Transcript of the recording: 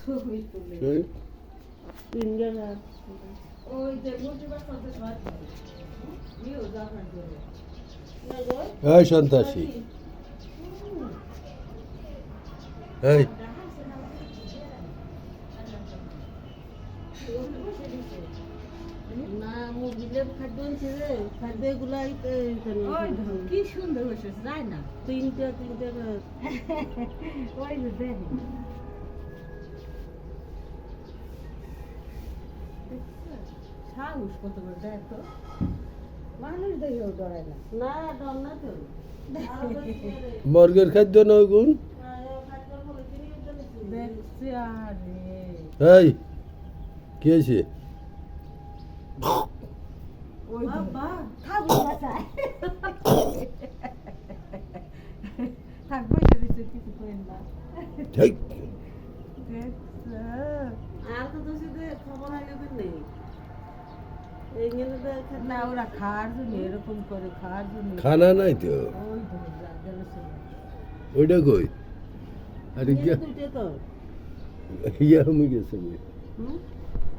হ্যাঁ? এই সন্ত্রাসী এই না মুরগিদের খাদ্য আনছে রে খাদ্য এগুলাই কি সুন্দর হয়েছে যায় না তিনটা ওই যে দেখ সাহস কত করে দেয় তো মানুষ দেখেও ডরায় না না ডর না তো মর্গের খাদ্য নয় গুণ দেখছি আরে এই কি হয়েছে ওই বাবা থাকবো বাসায় থাকবো সেদিকে কিছু করেন না ঠিক আর তো দোষীতে খবর আগে তো নেই এইখানে তো না ওরা খাওয়ার জন্য এরকম করে খাওয়ার জন্য খানা নাই তো ওই ধরে গেল ওইটা কই আরে গিয়া দুটো তো ইয়া আমি গেছে হুম